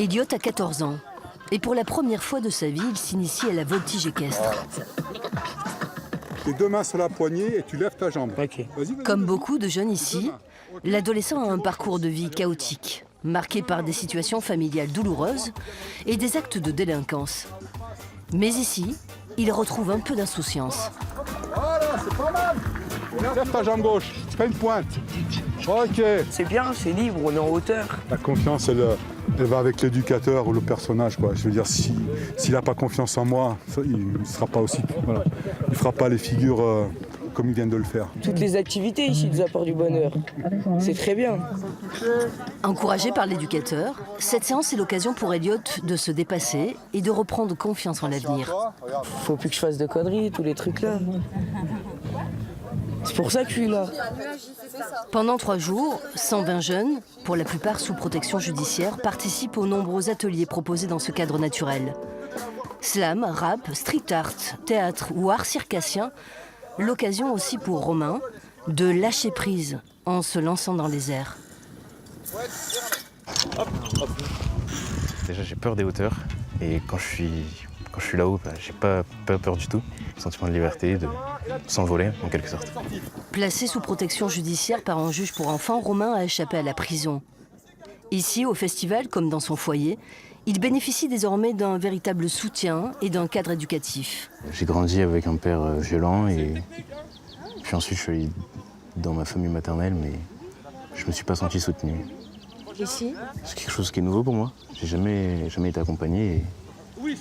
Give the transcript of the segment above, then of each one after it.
Elliot a 14 ans. Et pour la première fois de sa vie, il s'initie à la voltige équestre. Tes deux mains sur la poignée et tu lèves ta jambe. Ok. Comme beaucoup de jeunes ici, l'adolescent a un parcours de vie chaotique, marqué par des situations familiales douloureuses et des actes de délinquance. Mais ici, il retrouve un peu d'insouciance. Voilà, c'est pas mal. Lève ta jambe gauche, c'est pas une pointe. Ok. C'est bien, c'est libre, on est en hauteur. La confiance, elle va avec l'éducateur ou le personnage, quoi. Je veux dire, s'il n'a pas confiance en moi, il ne sera pas aussi. Voilà. Il ne fera pas les figures comme il vient de le faire. Toutes les activités ici nous apportent du bonheur. C'est très bien. Encouragé par l'éducateur, cette séance est l'occasion pour Elliot de se dépasser et de reprendre confiance en l'avenir. Faut plus que je fasse de conneries, tous les trucs là. C'est pour ça que je suis là. Pendant 3 jours, 120 jeunes, pour la plupart sous protection judiciaire, participent aux nombreux ateliers proposés dans ce cadre naturel. Slam, rap, street art, théâtre ou art circassien, l'occasion aussi pour Romain de lâcher prise en se lançant dans les airs. Déjà j'ai peur des hauteurs et quand je suis là-haut, j'ai pas peur du tout. Le sentiment de liberté, de s'envoler en quelque sorte. Placé sous protection judiciaire par un juge pour enfants, Romain a échappé à la prison. Ici, au festival, comme dans son foyer, il bénéficie désormais d'un véritable soutien et d'un cadre éducatif. J'ai grandi avec un père violent et puis ensuite je suis allé dans ma famille maternelle, mais je me suis pas senti soutenu. Ici ? C'est quelque chose qui est nouveau pour moi. J'ai jamais été accompagné. Et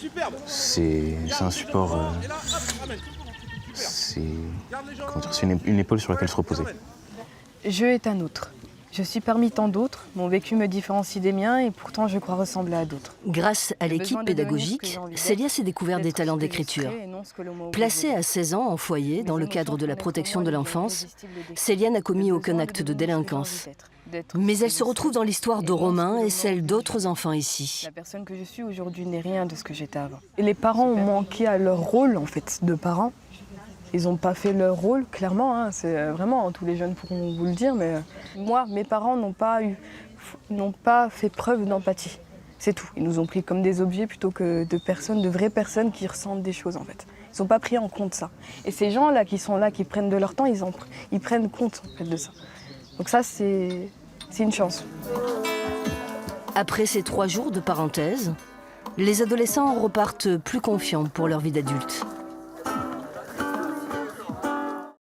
c'est un support. C'est une épaule sur laquelle se reposer. Je est un autre. Je suis parmi tant d'autres. Mon vécu me différencie des miens et pourtant je crois ressembler à d'autres. Grâce à l'équipe pédagogique, Célia s'est découvert des talents d'écriture. Placée à 16 ans en foyer dans le cadre de la protection de l'enfance, Célia n'a commis aucun acte de délinquance. Mais elle se retrouve dans l'histoire de Romain et celle d'autres enfants ici. La personne que je suis aujourd'hui n'est rien de ce que j'étais avant. Et les parents ont manqué à leur rôle en fait de parents. Ils n'ont pas fait leur rôle, clairement, hein. C'est vraiment, tous les jeunes pourront vous le dire, mais moi, mes parents n'ont pas fait preuve d'empathie. C'est tout. Ils nous ont pris comme des objets plutôt que de personnes, de vraies personnes qui ressentent des choses en fait. Ils n'ont pas pris en compte ça. Et ces gens-là qui sont là, qui prennent de leur temps, ils prennent compte en fait, de ça. Donc ça, c'est une chance. Après ces 3 jours de parenthèse, les adolescents repartent plus confiants pour leur vie d'adulte.